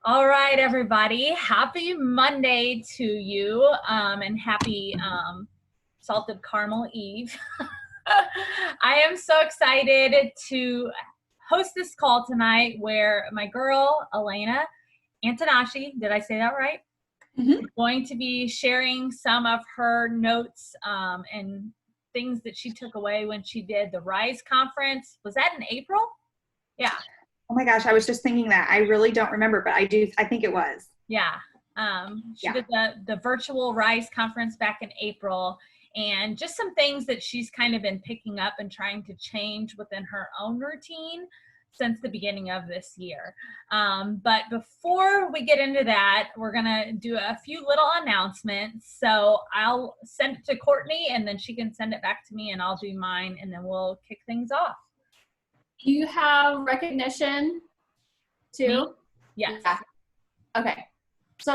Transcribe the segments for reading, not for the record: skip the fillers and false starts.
All right, everybody. Happy Monday to you, and happy salted caramel eve. I am so excited to host this call tonight where my girl, Elena Antanashi, did I say that right? Mm-hmm. Is going to be sharing some of her notes and things that she took away when she did the RISE conference. Was that in April? Yeah. Oh my gosh, I was just thinking that. I really don't remember, but I think it was. Yeah. She did the virtual RISE conference back in April, and just some things that she's kind of been picking up and trying to change within her own routine since the beginning of this year. But before we get into that, we're going to do a few little announcements. So I'll send it to Courtney, and then she can send it back to me, and I'll do mine, and then we'll kick things off. Do you have recognition too? Me? Yes. Yeah. Okay. So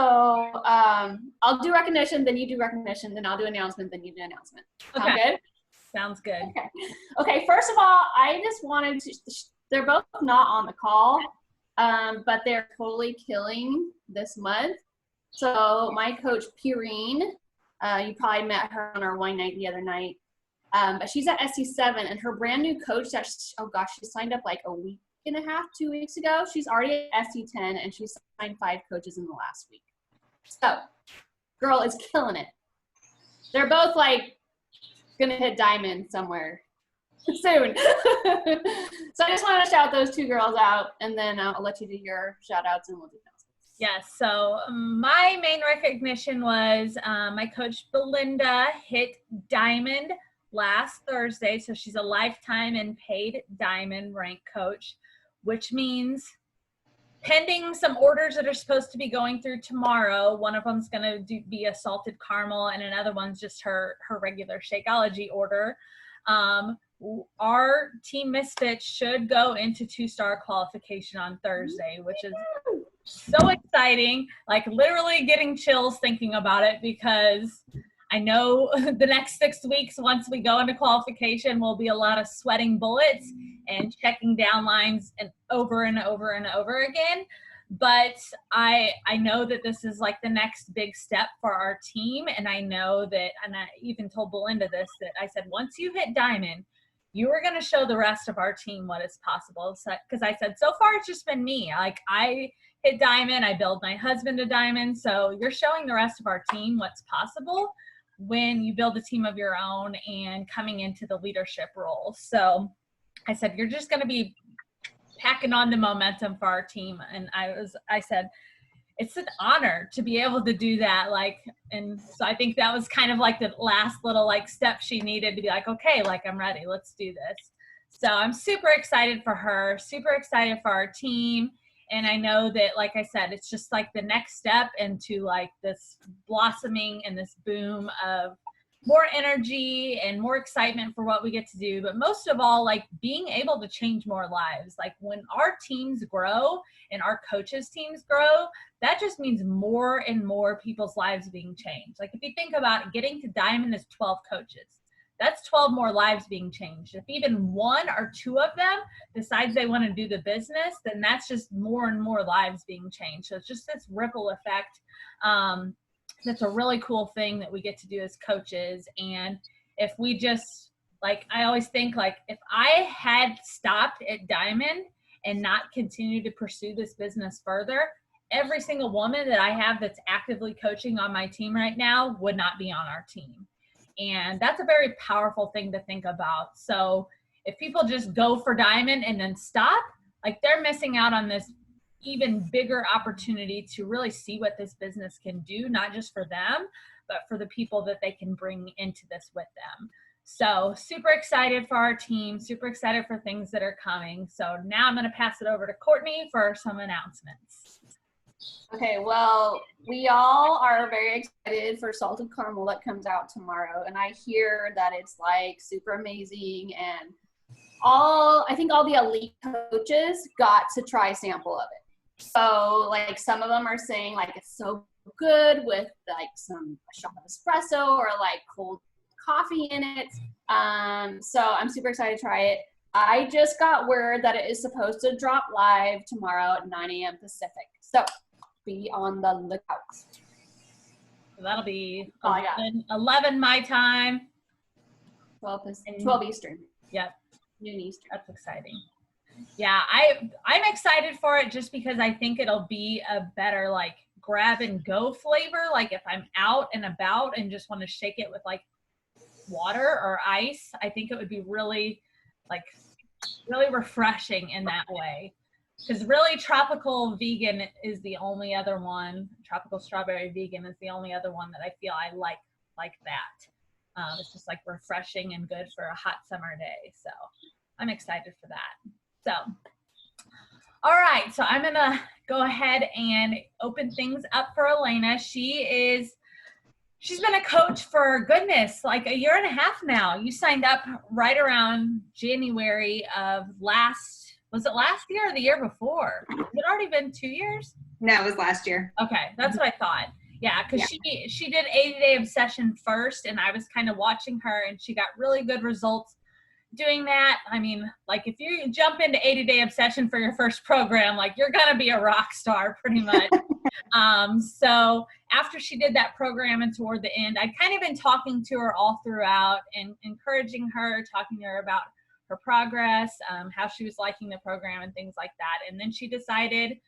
I'll do recognition, then you do recognition, then I'll do announcement, then you do announcement. Sound Okay. good? Sounds good. Okay. First of all, I just wanted to, they're both not on the call, but they're totally killing this month. So my coach, Pureen, you probably met her on our wine night the other night. But she's at SC7, and her brand new coach that she signed up like a week and a half, 2 weeks ago. She's already at SC10, and she's signed 5 coaches in the last week. So, girl is killing it. They're both like gonna hit diamond somewhere soon. So I just want to shout those 2 girls out, and then I'll let you do your shout outs, and we'll do announcements. Yes, so my main recognition was my coach Belinda hit diamond last Thursday, so she's a lifetime and paid diamond rank coach, which means pending some orders that are supposed to be going through tomorrow. One of them's going to be a salted caramel, and another one's just her regular Shakeology order. Our Team Misfits should go into 2-star qualification on Thursday, which is so exciting, like literally getting chills thinking about it, because I know the next 6 weeks, once we go into qualification, will be a lot of sweating bullets and checking down lines and over and over and over again. But I know that this is like the next big step for our team. And I know that, and I even told Belinda this, that I said, once you hit diamond, you are going to show the rest of our team what is possible. Because I said, so far it's just been me. Like, I hit diamond, I build my husband to diamond. So you're showing the rest of our team what's possible when you build a team of your own and coming into the leadership role. So I said, you're just going to be packing on the momentum for our team. And I said, it's an honor to be able to do that. Like, and so I think that was kind of like the last little like step she needed to be like, okay, like I'm ready, let's do this. So I'm super excited for her, super excited for our team. And I know that, like I said, it's just like the next step into like this blossoming and this boom of more energy and more excitement for what we get to do. But most of all, like being able to change more lives. Like when our teams grow and our coaches' teams grow, that just means more and more people's lives being changed. Like if you think about it, getting to diamond is 12 coaches. That's 12 more lives being changed. If even 1 or 2 of them decides they want to do the business, then that's just more and more lives being changed. So it's just this ripple effect. That's a really cool thing that we get to do as coaches. And if we just, like, I always think, like, if I had stopped at diamond and not continued to pursue this business further, every single woman that I have that's actively coaching on my team right now would not be on our team. And that's a very powerful thing to think about. So if people just go for diamond and then stop, like they're missing out on this even bigger opportunity to really see what this business can do, not just for them, but for the people that they can bring into this with them. So super excited for our team, super excited for things that are coming. So now I'm going to pass it over to Courtney for some announcements. Okay, well, we all are very excited for salted caramel that comes out tomorrow, and I hear that it's like super amazing, and I think all the elite coaches got to try a sample of it. So like some of them are saying like it's so good with like a shot of espresso or like cold coffee in it. So I'm super excited to try it. I just got word that it is supposed to drop live tomorrow at 9 a.m. Pacific. So be on the lookout. So that'll be Oh, I got 11 my time. 12 Eastern. Yep. Noon Eastern. That's exciting. Yeah, I'm excited for it just because I think it'll be a better like grab and go flavor. Like if I'm out and about and just want to shake it with like water or ice, I think it would be really refreshing in that way. Because really tropical vegan is the only other one. Tropical strawberry vegan is the only other one that I feel I like that. It's just like refreshing and good for a hot summer day. So I'm excited for that. So, all right. So I'm going to go ahead and open things up for Elena. She's been a coach for goodness, like a year and a half now. You signed up right around January of was it last year or the year before? Has it already been 2 years? No, it was last year. Okay, that's what I thought. Yeah, because she did 80-day obsession first, and I was kind of watching her, and she got really good results doing that. I mean, like if you jump into 80-day obsession for your first program, like you're gonna be a rock star pretty much. So after she did that program and toward the end, I'd kind of been talking to her all throughout and encouraging her, talking to her about her progress, how she was liking the program and things like that. And then she decided,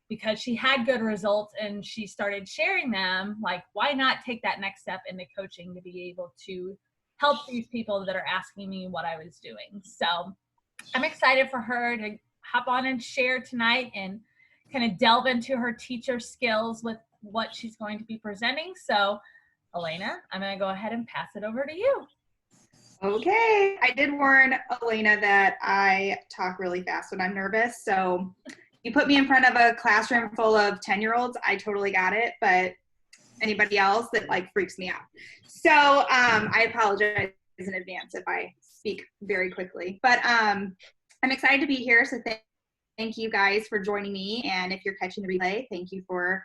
because she had good results and she started sharing them, like why not take that next step into coaching to be able to help these people that are asking me what I was doing. So I'm excited for her to hop on and share tonight and kind of delve into her teacher skills with what she's going to be presenting. So Elena, I'm going to go ahead and pass it over to you. Okay. I did warn Elena that I talk really fast when I'm nervous. So you put me in front of a classroom full of 10-year-olds, I totally got it. But anybody else, that like freaks me out. So I apologize in advance if I speak very quickly. But I'm excited to be here. So thank you guys for joining me. And if you're catching the replay, thank you for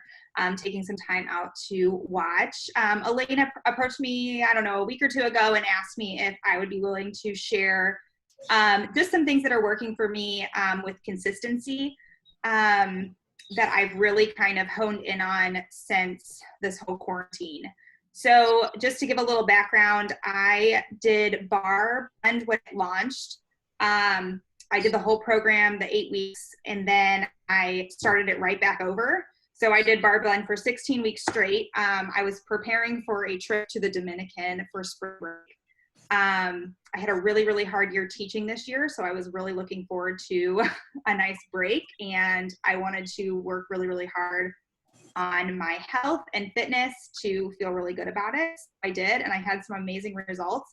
taking some time out to watch. Elena approached me, I don't know, a week or two ago and asked me if I would be willing to share just some things that are working for me with consistency that I've really kind of honed in on since this whole quarantine. So just to give a little background, I did Bar Blend when it launched. I did the whole program, the 8 weeks, and then I started it right back over. So I did Bar Blend for 16 weeks straight. I was preparing for a trip to the Dominican for spring break. I had a really, really hard year teaching this year, so I was really looking forward to a nice break, and I wanted to work really, really hard on my health and fitness to feel really good about it. I did, and I had some amazing results.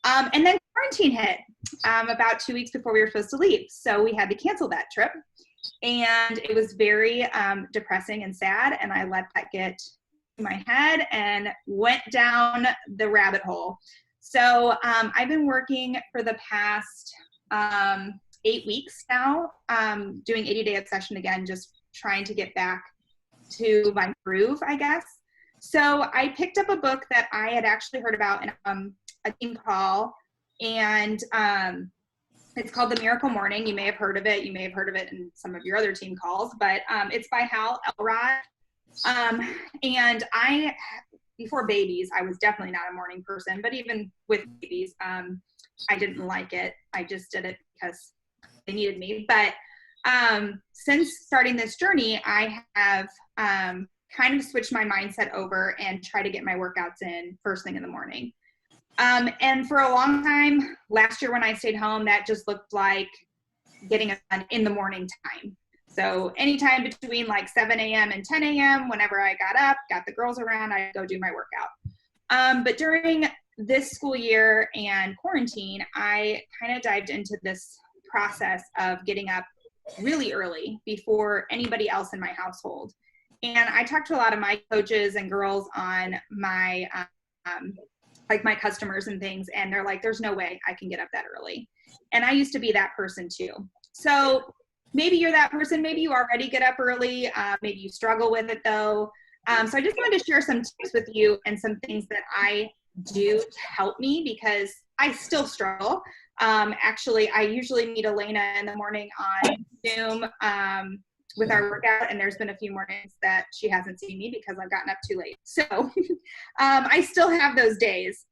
And then quarantine hit about 2 weeks before we were supposed to leave, so we had to cancel that trip, and it was very depressing and sad, and I let that get in my head and went down the rabbit hole. So I've been working for the past 8 weeks now, doing 80-day obsession again, just trying to get back to my groove, I guess. So I picked up a book that I had actually heard about in a team call, and it's called The Miracle Morning. You may have heard of it. You may have heard of it in some of your other team calls, but it's by Hal Elrod. And before babies, I was definitely not a morning person, but even with babies, I didn't like it. I just did it because they needed me. But since starting this journey, I have kind of switched my mindset over and try to get my workouts in first thing in the morning. And for a long time, last year when I stayed home, that just looked like getting it done in the morning time. So anytime between like 7 a.m. and 10 a.m., whenever I got up, got the girls around, I'd go do my workout. But during this school year and quarantine, I kind of dived into this process of getting up really early before anybody else in my household. And I talked to a lot of my coaches and girls on my, like my customers and things, and they're like, there's no way I can get up that early. And I used to be that person too. So maybe you're that person, maybe you already get up early, maybe you struggle with it though. So I just wanted to share some tips with you and some things that I do to help me because I still struggle. Actually, I usually meet Elena in the morning on Zoom with our workout, and there's been a few mornings that she hasn't seen me because I've gotten up too late. So I still have those days.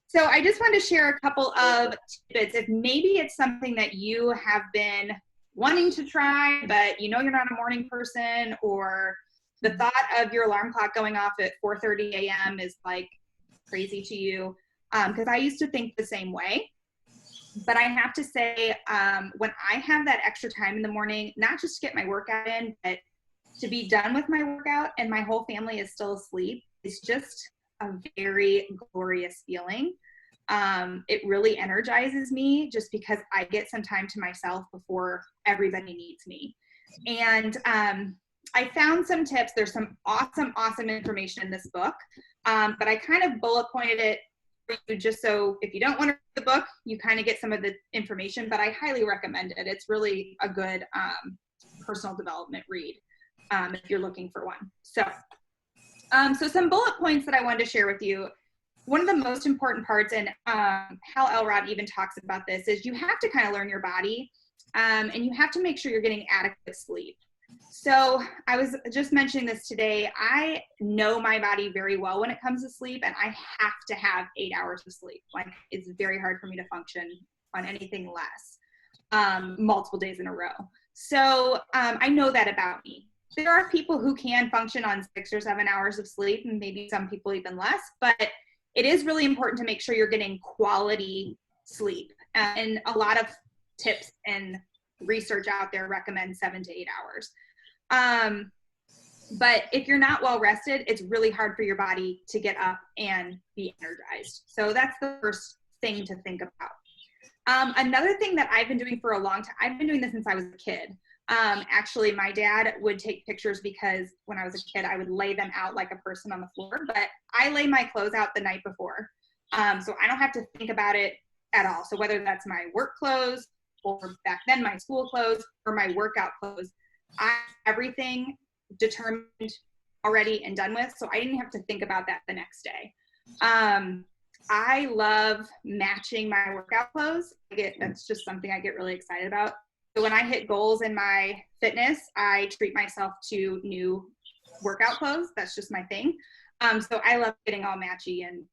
So I just wanted to share a couple of tidbits. If maybe it's something that you have been wanting to try, but you know you're not a morning person, or the thought of your alarm clock going off at 4:30 a.m. is like crazy to you, because I used to think the same way. But I have to say, when I have that extra time in the morning, not just to get my workout in, but to be done with my workout and my whole family is still asleep, is just a very glorious feeling. It really energizes me just because I get some time to myself before everybody needs me. And I found some tips. There's some awesome information in this book, but I kind of bullet pointed it for you just so if you don't want to read the book, you kind of get some of the information, but I highly recommend it. It's really a good personal development read if you're looking for one. So some bullet points that I wanted to share with you. One of the most important parts, and Hal Elrod even talks about this, is you have to kind of learn your body, and you have to make sure you're getting adequate sleep. So I was just mentioning this today. I know my body very well when it comes to sleep, and I have to have 8 hours of sleep. Like, it's very hard for me to function on anything less, multiple days in a row. So I know that about me. There are people who can function on 6 or 7 hours of sleep, and maybe some people even less, but it is really important to make sure you're getting quality sleep. And a lot of tips and research out there recommend 7 to 8 hours. But if you're not well rested, it's really hard for your body to get up and be energized. So that's the first thing to think about. Another thing that I've been doing for a long time, I've been doing this since I was a kid. Actually, my dad would take pictures because when I was a kid, I would lay them out like a person on the floor, but I lay my clothes out the night before. So I don't have to think about it at all. So whether that's my work clothes or back then my school clothes or my workout clothes, I have everything determined already and done with. So I didn't have to think about that the next day. I love matching my workout clothes. That's just something I get really excited about. So when I hit goals in my fitness, I treat myself to new workout clothes. That's just my thing. So I love getting all matchy and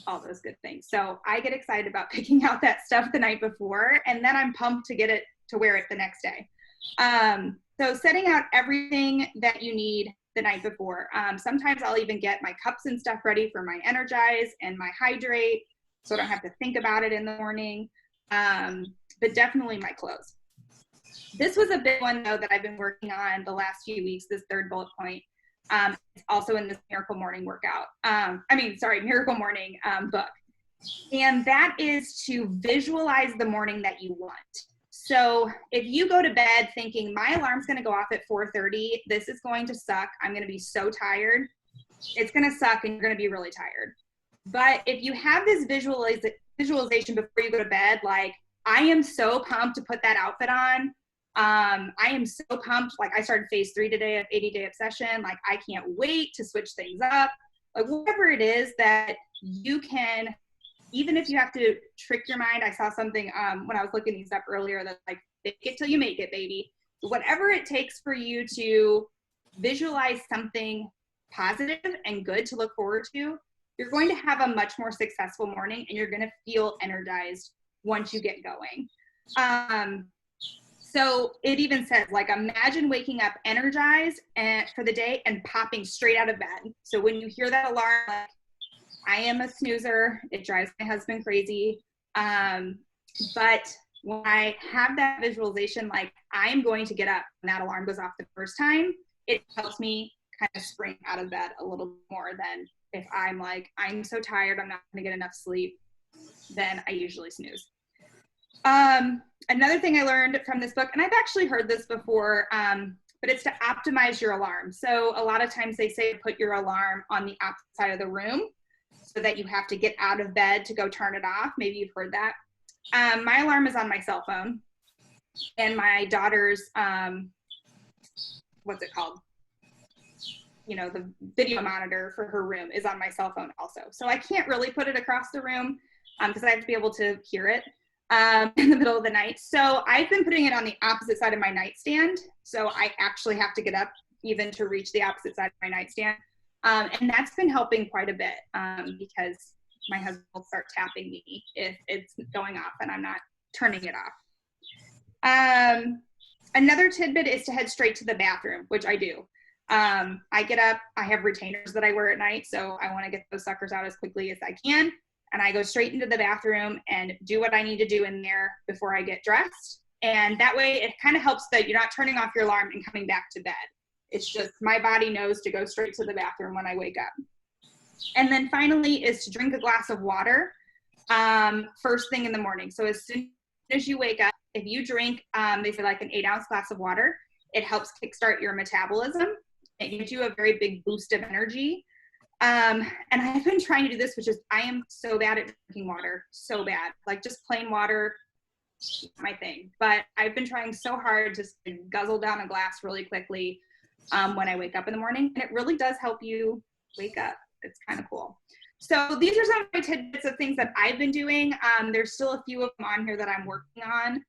all those good things. So I get excited about picking out that stuff the night before, and then I'm pumped to get it to wear it the next day. So setting out everything that you need the night before. Sometimes I'll even get my cups and stuff ready for my Energize and my Hydrate, so I don't have to think about it in the morning. But definitely my clothes. This was a big one, though, that I've been working on the last few weeks, this third bullet point. It's also in this Miracle Morning workout. Miracle Morning book. And that is to visualize the morning that you want. So if you go to bed thinking my alarm's going to go off at 4:30, this is going to suck. I'm going to be so tired. It's going to suck and you're going to be really tired. But if you have this visualization before you go to bed, like, I am so pumped to put that outfit on. I am so pumped. Like, I started phase 3 today of 80-day obsession. Like, I can't wait to switch things up. Like, whatever it is that you can, even if you have to trick your mind. I saw something when I was looking these up earlier that's like, fake it till you make it, baby. Whatever it takes for you to visualize something positive and good to look forward to, you're going to have a much more successful morning and you're going to feel energized once you get going. So it even says, like, imagine waking up energized for the day and popping straight out of bed. So when you hear that alarm, like, I am a snoozer. It drives my husband crazy. But when I have that visualization, like, I'm going to get up when that alarm goes off the first time, it helps me kind of spring out of bed a little more than if I'm like, I'm so tired, I'm not going to get enough sleep, then I usually snooze. Another thing I learned from this book, and I've actually heard this before, but it's to optimize your alarm. So a lot of times they say put your alarm on the opposite side of the room so that you have to get out of bed to go turn it off. Maybe you've heard that. My alarm is on my cell phone, and my daughter's, what's it called? You know, the video monitor for her room is on my cell phone also. So I can't really put it across the room because I have to be able to hear it. in the middle of the night. So I've been putting it on the opposite side of my nightstand. So I actually have to get up even to reach the opposite side of my nightstand. And that's been helping quite a bit because my husband will start tapping me if it's going off and I'm not turning it off. Another tidbit is to head straight to the bathroom, which I do. I get up, I have retainers that I wear at night, so I want to get those suckers out as quickly as I can. And I go straight into the bathroom and do what I need to do in there before I get dressed. And that way it kind of helps that you're not turning off your alarm and coming back to bed. It's just my body knows to go straight to the bathroom when I wake up. And then finally is to drink a glass of water first thing in the morning. So as soon as you wake up, if you drink, they say like an 8-ounce glass of water, it helps kickstart your metabolism. It gives you a very big boost of energy. And I've been trying to do this, which is I am so bad at drinking water, so bad. Like just plain water, my thing. But I've been trying so hard to guzzle down a glass really quickly when I wake up in the morning. And it really does help you wake up. It's kind of cool. So these are some of my tidbits of things that I've been doing. There's still a few of them on here that I'm working on.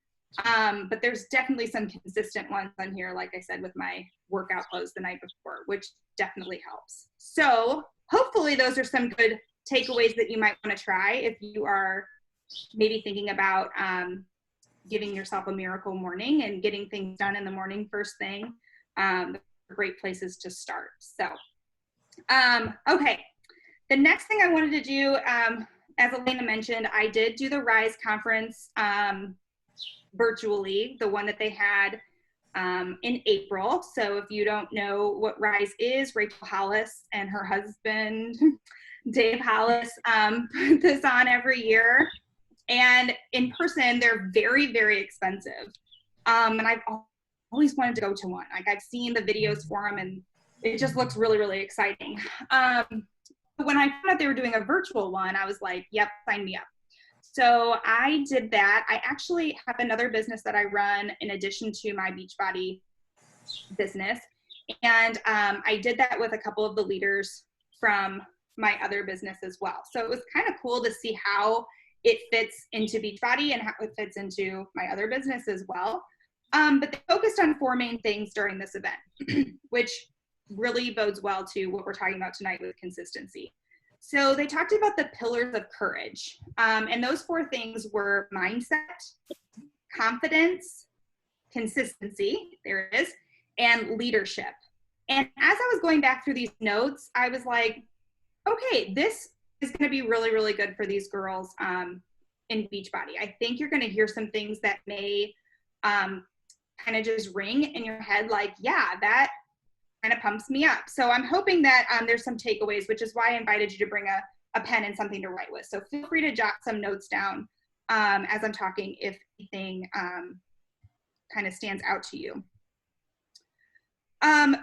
But there's definitely some consistent ones on here, like I said, with my workout clothes the night before, which definitely helps. So hopefully those are some good takeaways that you might want to try if you are maybe thinking about giving yourself a miracle morning and getting things done in the morning first thing. Great places to start. So, okay. The next thing I wanted to do, as Elena mentioned, I did do the RISE conference virtually, the one that they had in April. So if you don't know what RISE is, Rachel Hollis and her husband, Dave Hollis, put this on every year. And in person, they're very, very expensive. And I've always wanted to go to one. Like I've seen the videos for them and it just looks really, really exciting. When I found out they were doing a virtual one, I was like, yep, sign me up. So I did that. I actually have another business that I run in addition to my Beachbody business. And I did that with a couple of the leaders from my other business as well. So it was kind of cool to see how it fits into Beachbody and how it fits into my other business as well. But they focused on 4 main things during this event, which really bodes well to what we're talking about tonight with consistency. So they talked about the pillars of courage. And those 4 things were mindset, confidence, consistency, there it is, and leadership. And as I was going back through these notes, I was like, okay, this is going to be really, really good for these girls in Beachbody. I think you're going to hear some things that may kind of just ring in your head like, yeah, that kind of pumps me up. So I'm hoping that there's some takeaways, which is why I invited you to bring a pen and something to write with. So feel free to jot some notes down as I'm talking if anything kind of stands out to you.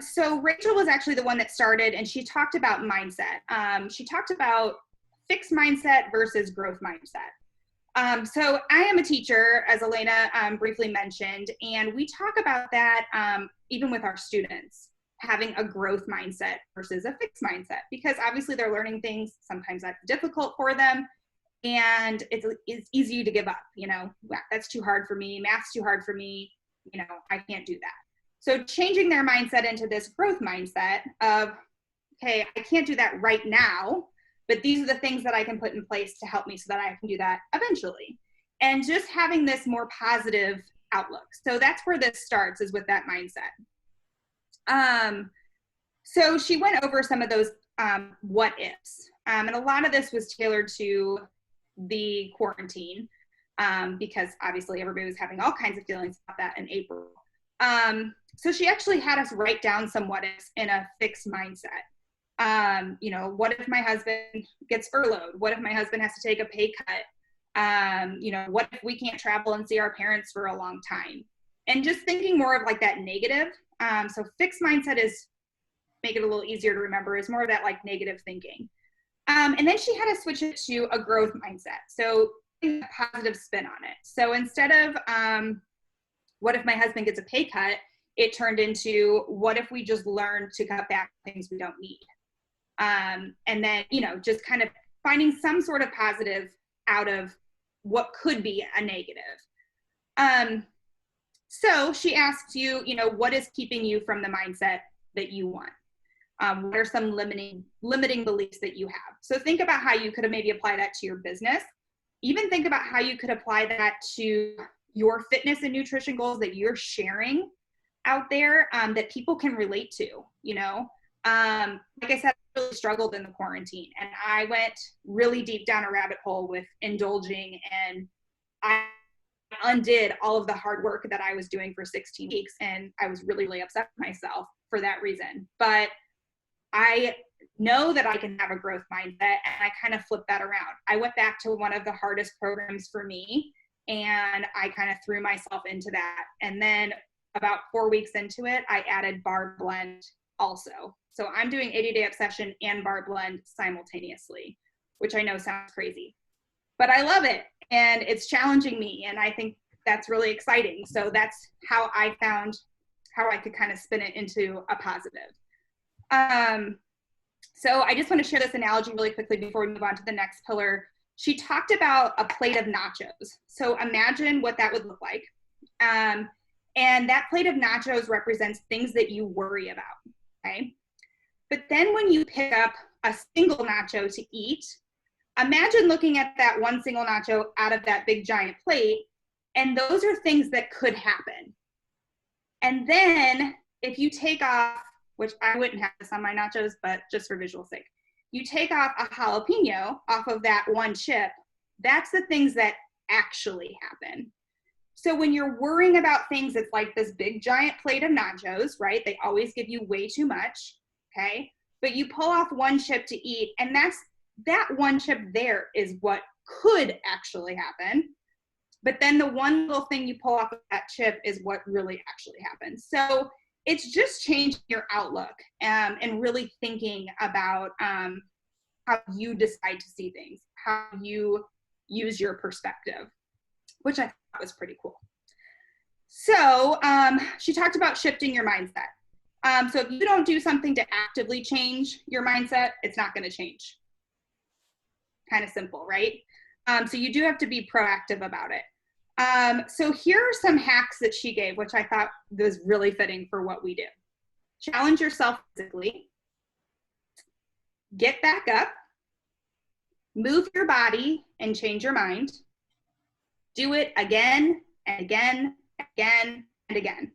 So Rachel was actually the one that started, and she talked about mindset. She talked about fixed mindset versus growth mindset. So I am a teacher, as Elena briefly mentioned, and we talk about that even with our students, having a growth mindset versus a fixed mindset, because obviously they're learning things. Sometimes that's difficult for them, and it's easy to give up. You know, that's too hard for me. Math's too hard for me. You know, I can't do that. So changing their mindset into this growth mindset of, okay, I can't do that right now, but these are the things that I can put in place to help me so that I can do that eventually. And just having this more positive outlook. So that's where this starts, is with that mindset. So she went over some of those what ifs. And a lot of this was tailored to the quarantine because obviously everybody was having all kinds of feelings about that in April. So she actually had us write down some what ifs in a fixed mindset. You know, what if my husband gets furloughed? What if my husband has to take a pay cut? You know, what if we can't travel and see our parents for a long time? And just thinking more of like that negative. So fixed mindset is, make it a little easier to remember, is more of that like negative thinking. And then she had us switch it to a growth mindset. So a positive spin on it. So instead of what if my husband gets a pay cut, it turned into what if we just learn to cut back things we don't need. And then, you know, just kind of finding some sort of positive out of what could be a negative. So she asks you, you know, what is keeping you from the mindset that you want? What are some limiting beliefs that you have? So think about how you could have maybe applied that to your business. Even think about how you could apply that to your fitness and nutrition goals that you're sharing out there, that people can relate to, you know? Like I said, I really struggled in the quarantine, and I went really deep down a rabbit hole with indulging, and I undid all of the hard work that I was doing for 16 weeks. And I was really, really upset with myself for that reason. But I know that I can have a growth mindset, and I kind of flipped that around. I went back to one of the hardest programs for me, and I kind of threw myself into that. And then about 4 weeks into it, I added bar blend also. So I'm doing 80-day obsession and bar blend simultaneously, which I know sounds crazy, but I love it, and it's challenging me, and I think that's really exciting. So that's how I found how I could kind of spin it into a positive. So I just want to share this analogy really quickly before we move on to the next pillar. She talked about a plate of nachos. So imagine what that would look like. And that plate of nachos represents things that you worry about, okay? But then when you pick up a single nacho to eat, imagine looking at that one single nacho out of that big giant plate, and those are things that could happen. And then if you take off, which I wouldn't have this on my nachos, but just for visual sake, you take off a jalapeno off of that one chip, that's the things that actually happen. So when you're worrying about things, it's like this big giant plate of nachos, right? They always give you way too much, okay? But you pull off one chip to eat, and that one chip there is what could actually happen. But then the one little thing you pull off of that chip is what really actually happens. So it's just changing your outlook, and really thinking about how you decide to see things, how you use your perspective, which I thought was pretty cool. So she talked about shifting your mindset. So if you don't do something to actively change your mindset, it's not going to change. Kind of simple, right? So you do have to be proactive about it. So here are some hacks that she gave, which I thought was really fitting for what we do. Challenge yourself physically. Get back up. Move your body and change your mind. Do it again and again, again and again.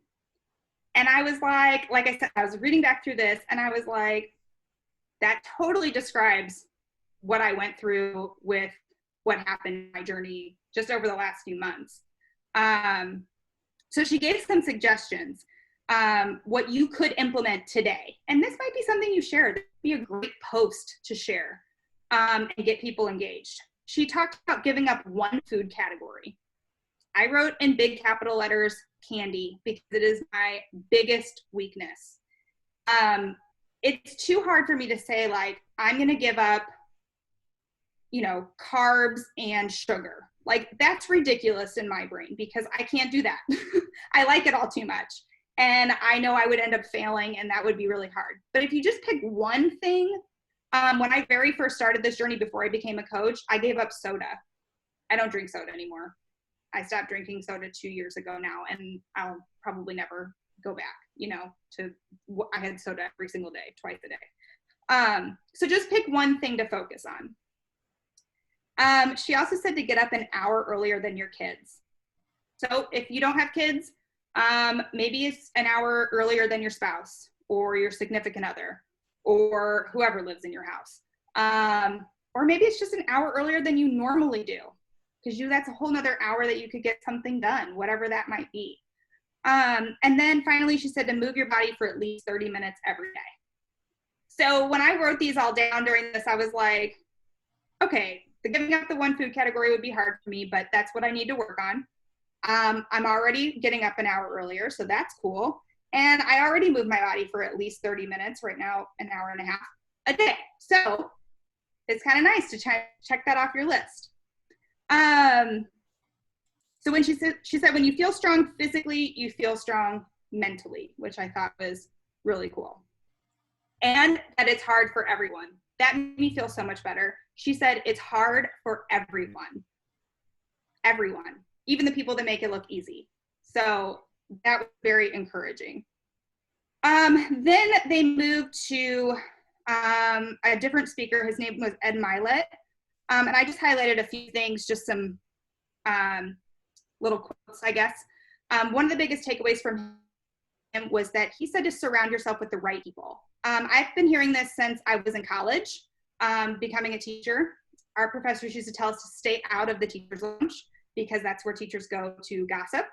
And I was like I said, I was reading back through this, and I was like, that totally describes what I went through with what happened in my journey just over the last few months. So she gave some suggestions, what you could implement today. And this might be something you share. This would be a great post to share, and get people engaged. She talked about giving up one food category. I wrote in big capital letters, candy, because it is my biggest weakness. It's too hard for me to say, like, I'm going to give up, you know, carbs and sugar. Like, that's ridiculous in my brain, because I can't do that. I like it all too much. And I know I would end up failing, and that would be really hard. But if you just pick one thing, when I very first started this journey before I became a coach, I gave up soda. I don't drink soda anymore. I stopped drinking soda 2 years ago now, and I'll probably never go back, you know, I had soda every single day, twice a day. So just pick one thing to focus on. She also said to get up an hour earlier than your kids. So if you don't have kids, maybe it's an hour earlier than your spouse or your significant other or whoever lives in your house. Or maybe it's just an hour earlier than you normally do, because that's a whole nother hour that you could get something done, whatever that might be. And then finally, she said to move your body for at least 30 minutes every day. So when I wrote these all down during this, I was like, okay, giving up the one food category would be hard for me, but that's what I need to work on. I'm already getting up an hour earlier, so that's cool. And I already moved my body for at least 30 minutes, right now, an hour and a half a day. So it's kind of nice to check that off your list. So when she said, when you feel strong physically, you feel strong mentally, which I thought was really cool. And that it's hard for everyone. That made me feel so much better. She said, it's hard for everyone. everyone, even the people that make it look easy. So that was very encouraging. Then they moved to a different speaker. His name was Ed Milet. And I just highlighted a few things, just some little quotes, I guess. One of the biggest takeaways from him was that he said to surround yourself with the right people. I've been hearing this since I was in college, becoming a teacher. Our professors used to tell us to stay out of the teacher's lounge because that's where teachers go to gossip.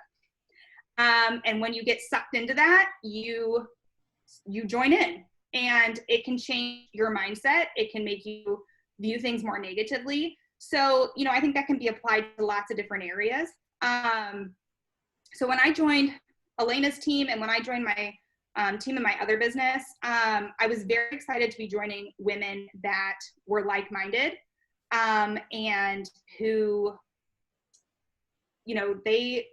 And when you get sucked into that, you join in, and it can change your mindset. It can make you view things more negatively. So, you know, I think that can be applied to lots of different areas. So when I joined Elena's team and when I joined my team in my other business, I was very excited to be joining women that were like-minded and who, you know, they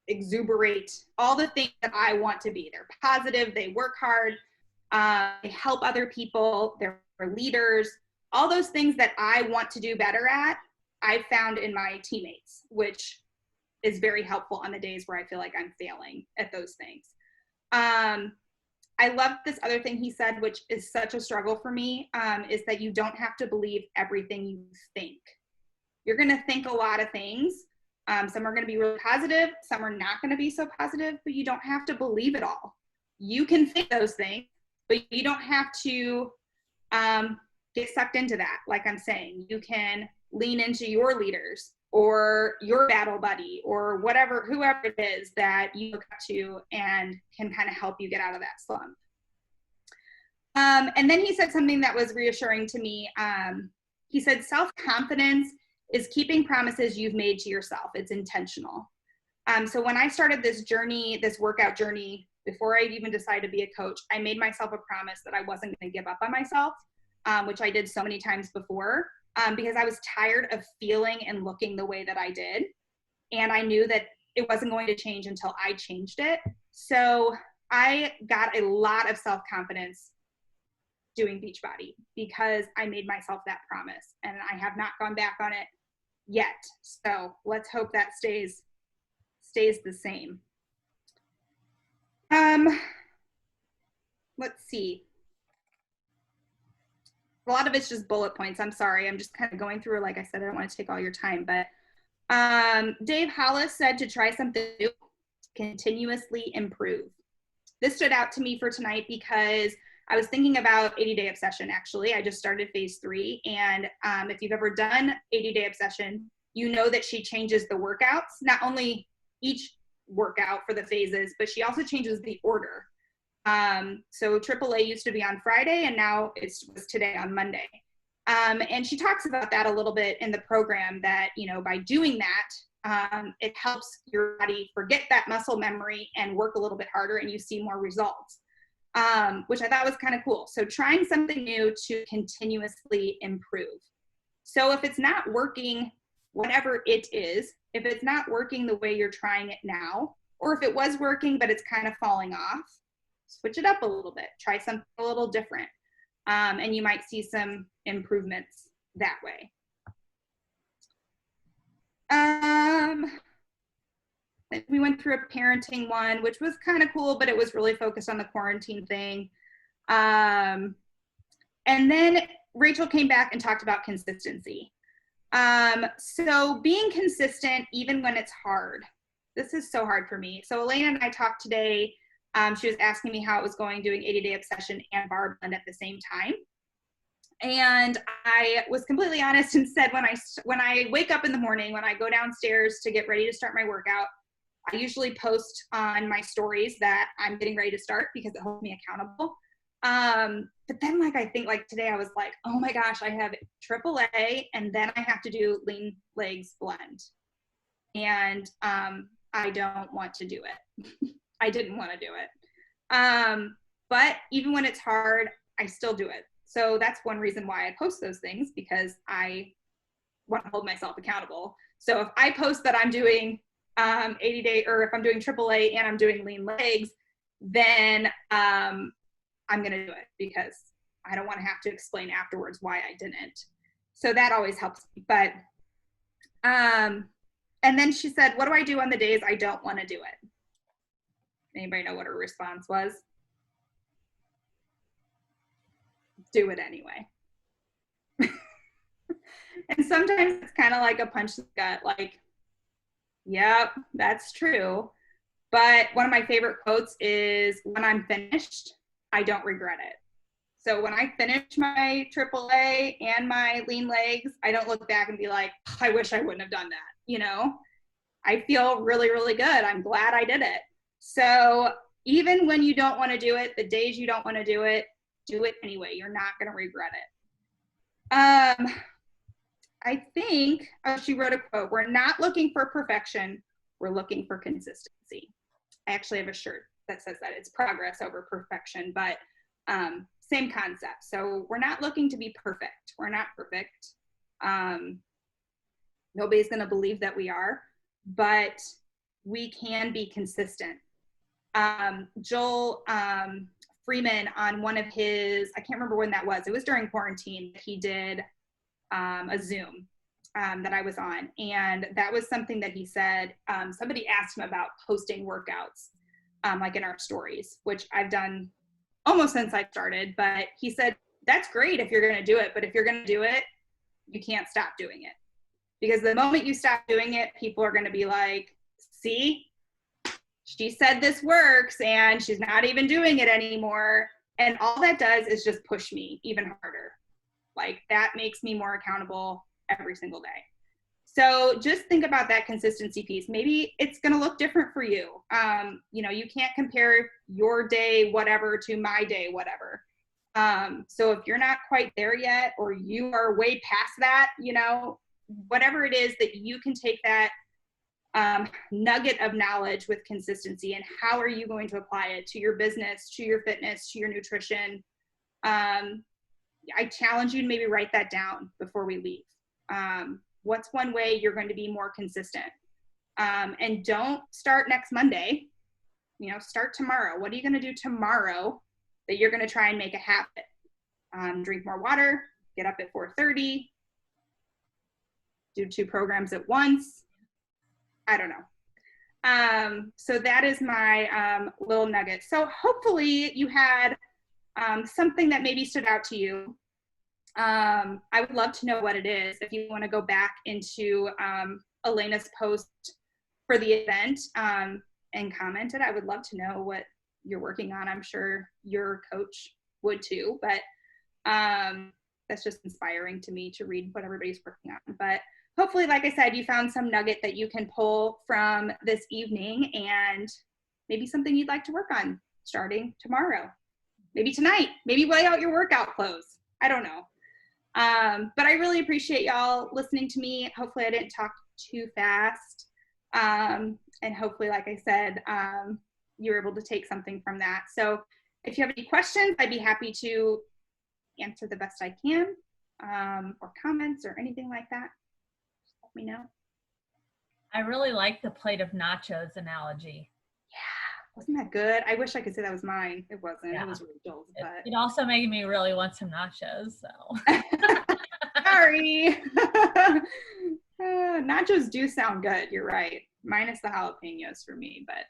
exuberate all the things that I want to be. They're positive, they work hard, they help other people, they're leaders, all those things that I want to do better at, I found in my teammates, which is very helpful on the days where I feel like I'm failing at those things. I love this other thing he said, which is such a struggle for me, is that you don't have to believe everything you think. You're going to think a lot of things. Some are going to be really positive, some are not going to be so positive, but you don't have to believe it all. You can think those things, but you don't have to get sucked into that. Like I'm saying, you can lean into your leaders or your battle buddy or whatever, whoever it is that you look up to and can kind of help you get out of that slump. And then he said something that was reassuring to me. He said, self-confidence is keeping promises you've made to yourself. It's intentional. So when I started this journey, this workout journey, before I even decided to be a coach, I made myself a promise that I wasn't going to give up on myself, which I did so many times before, because I was tired of feeling and looking the way that I did. And I knew that it wasn't going to change until I changed it. So I got a lot of self-confidence doing Beachbody because I made myself that promise, and I have not gone back on it yet. So let's hope that stays the same. Let's see. A lot of it's just bullet points. I'm sorry. I'm just kind of going through, like I said, I don't want to take all your time, but Dave Hollis said to try something new, continuously improve. This stood out to me for tonight because I was thinking about 80-day obsession, actually. I just started phase 3. And if you've ever done 80-day obsession, you know that she changes the workouts, not only each workout for the phases, but she also changes the order. So AAA used to be on Friday, and now it was today on Monday. And she talks about that a little bit in the program, that, you know, by doing that, it helps your body forget that muscle memory and work a little bit harder, and you see more results, which I thought was kind of cool. So trying something new to continuously improve. So if it's not working, whatever it is, if it's not working the way you're trying it now, or if it was working but it's kind of falling off, switch it up a little bit, try something a little different, and you might see some improvements that way. We went through a parenting one, which was kind of cool, but it was really focused on the quarantine thing. And then Rachel came back and talked about consistency. So being consistent, even when it's hard. This is so hard for me. So Elena and I talked today. She was asking me how it was going doing 80-day obsession and bar blend at the same time. And I was completely honest and said, when I wake up in the morning, when I go downstairs to get ready to start my workout, I usually post on my stories that I'm getting ready to start because it holds me accountable. But then, like, I think, like, today I was like, oh my gosh, I have AAA and then I have to do lean legs blend. And I don't want to do it. I didn't want to do it. But even when it's hard, I still do it. So that's one reason why I post those things, because I want to hold myself accountable. So if I post that I'm doing 80-day, or if I'm doing AAA and I'm doing lean legs, then I'm going to do it because I don't want to have to explain afterwards why I didn't. So that always helps me. But And then she said, what do I do on the days I don't want to do it? Anybody know what her response was? Do it anyway. And sometimes it's kind of like a punch in the gut, like, yep, that's true. But one of my favorite quotes is, when I'm finished, I don't regret it. So when I finish my AAA and my lean legs, I don't look back and be like, I wish I wouldn't have done that. You know, I feel really, really good. I'm glad I did it. So even when you don't want to do it, the days you don't want to do it anyway. You're not going to regret it. I think, she wrote a quote, we're not looking for perfection, we're looking for consistency. I actually have a shirt that says that. It's progress over perfection, but same concept. So we're not looking to be perfect. We're not perfect. Nobody's going to believe that we are, but we can be consistent. Joel Freeman, on one of his, I can't remember when that was, it was during quarantine, he did a Zoom that I was on. And that was something that he said, somebody asked him about posting workouts, like in our stories, which I've done almost since I started, but he said, that's great if you're going to do it, but if you're going to do it, you can't stop doing it. Because the moment you stop doing it, people are going to be like, see, she said this works and she's not even doing it anymore. And all that does is just push me even harder. Like, that makes me more accountable every single day. So just think about that consistency piece. Maybe it's going to look different for you. You know, you can't compare your day, whatever, to my day, whatever. So if you're not quite there yet, or you are way past that, you know, whatever it is that you can take that nugget of knowledge with consistency, and how are you going to apply it to your business, to your fitness, to your nutrition? I challenge you to maybe write that down before we leave. What's one way you're going to be more consistent? And don't start next Monday, you know, start tomorrow. What are you going to do tomorrow that you're going to try and make a habit? Drink more water, get up at 4:30, do 2 programs at once. I don't know. So that is my little nugget. So hopefully you had something that maybe stood out to you. I would love to know what it is. If you want to go back into Elena's post for the event and comment it, I would love to know what you're working on. I'm sure your coach would too, but that's just inspiring to me to read what everybody's working on. But hopefully, like I said, you found some nugget that you can pull from this evening, and maybe something you'd like to work on starting tomorrow, maybe tonight, maybe lay out your workout clothes. I don't know. But I really appreciate y'all listening to me. Hopefully I didn't talk too fast. And hopefully, like I said, you were able to take something from that. So if you have any questions, I'd be happy to answer the best I can, or comments or anything like that. Just let me know. I really like the plate of nachos analogy. Yeah, wasn't that good? I wish I could say that was mine. It wasn't. Yeah. It was Rachel's. But It also made me really want some nachos. So sorry. Nachos do sound good. You're right. Minus the jalapenos for me, but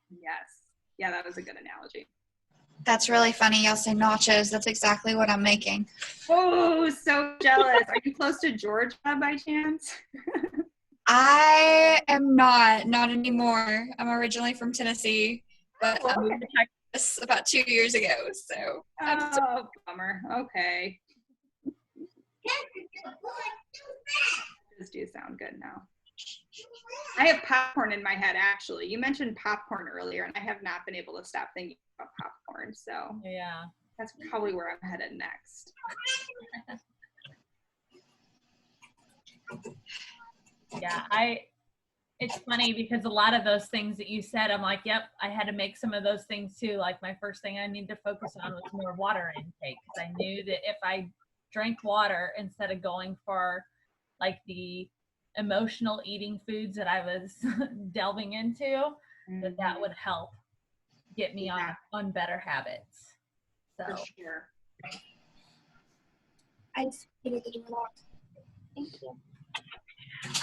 yes. Yeah, that was a good analogy. That's really funny. Y'all say nachos. That's exactly what I'm making. Oh, so jealous. Are you close to Georgia by chance? I am not anymore. I'm originally from Tennessee, but I moved to Texas about 2 years ago. So oh, bummer. Okay. Those do sound good now. I have popcorn in my head, actually. You mentioned popcorn earlier, and I have not been able to stop thinking about popcorn. So yeah, that's probably where I'm headed next. Yeah, it's funny because a lot of those things that you said, I'm like, yep, I had to make some of those things too. Like, my first thing I need to focus on was more water intake, because I knew that if I drank water instead of going for like the emotional eating foods that I was delving into, that would help get me on better habits. So for sure. I just needed the door locked. Thank you.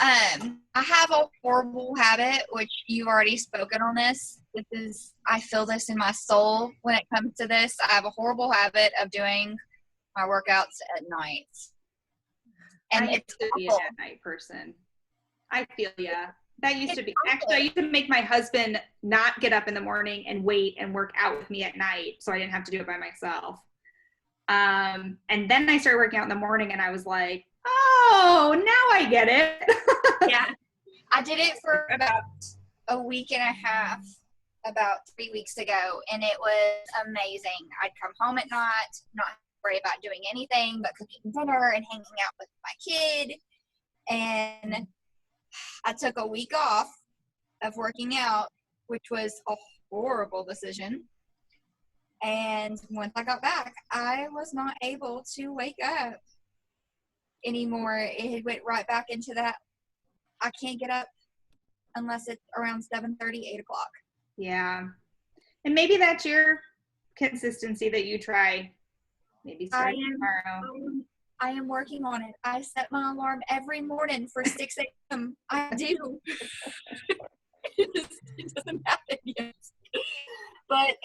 I have a horrible habit, which you've already spoken on this. I feel this in my soul when it comes to this. I have a horrible habit of doing my workouts at night. And I used it's to be an awful. at night person. I feel ya. That used to be, It's actually, I used to make my husband not get up in the morning and wait and work out with me at night so I didn't have to do it by myself. And then I started working out in the morning and I was like, oh, now I get it. Yeah. I did it for about a week and a half, about 3 weeks ago, and it was amazing. I'd come home at night, not worry about doing anything but cooking dinner and hanging out with my kid. And I took a week off of working out, which was a horrible decision. And once I got back, I was not able to wake up anymore. It had went right back into that. I can't get up unless it's around 7:30, 8 o'clock. Yeah. And maybe that's your consistency that you try. Maybe start tomorrow. I am working on it. I set my alarm every morning for 6 a.m. I do. It doesn't happen yet. But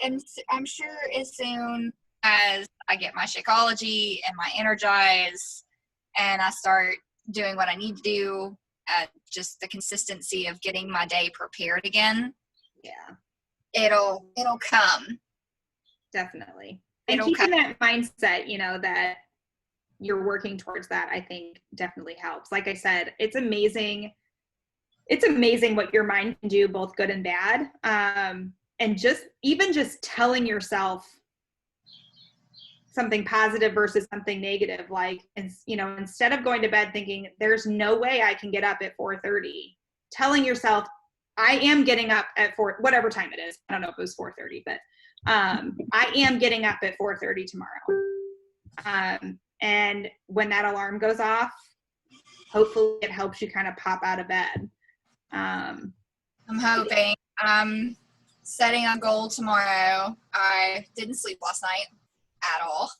I'm sure as soon as I get my Shakeology and my Energize and I start doing what I need to do, just the consistency of getting my day prepared again, Yeah, it'll come. Definitely. And keeping that mindset, that you're working towards that, I think definitely helps. Like I said, it's amazing what your mind can do, both good and bad. And just telling yourself something positive versus something negative, like, instead of going to bed thinking there's no way I can get up at 4:30, telling yourself I am getting up at whatever time it is. I don't know if it was 4:30, but I am getting up at 4:30 tomorrow. And when that alarm goes off, hopefully it helps you kind of pop out of bed. I'm hoping. I'm setting a goal tomorrow. I didn't sleep last night at all.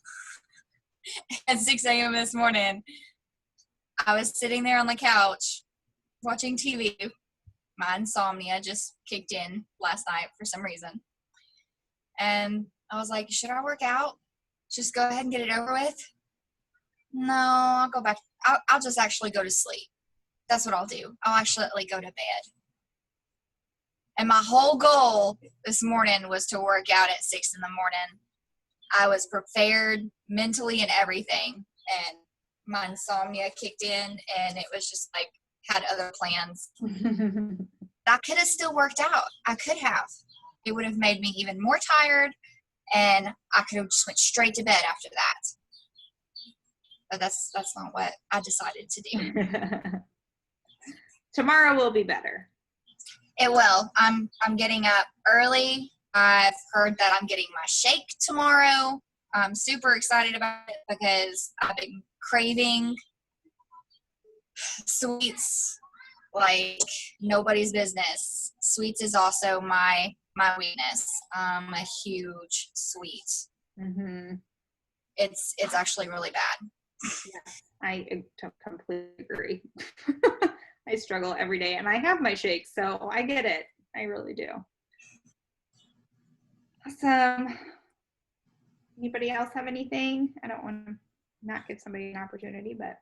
At 6 a.m. this morning, I was sitting there on the couch watching TV. My insomnia just kicked in last night for some reason. And I was like, should I work out? Just go ahead and get it over with? No, I'll go back. I'll just actually go to sleep. That's what I'll do. I'll actually go to bed. And my whole goal this morning was to work out at 6 in the morning. I was prepared mentally and everything. And my insomnia kicked in and it was just like, had other plans. That could have still worked out. I could have. It would have made me even more tired and I could have just went straight to bed after that. But that's not what I decided to do. Tomorrow will be better. It will. I'm getting up early. I've heard that I'm getting my shake tomorrow. I'm super excited about it because I've been craving sweets like nobody's business. Sweets is also my weakness. I'm a huge sweet. Mm-hmm. It's actually really bad. Yeah, I completely agree. I struggle every day and I have my shakes, so I get it. I really do. Awesome. Anybody else have anything? I don't want to not give somebody an opportunity, but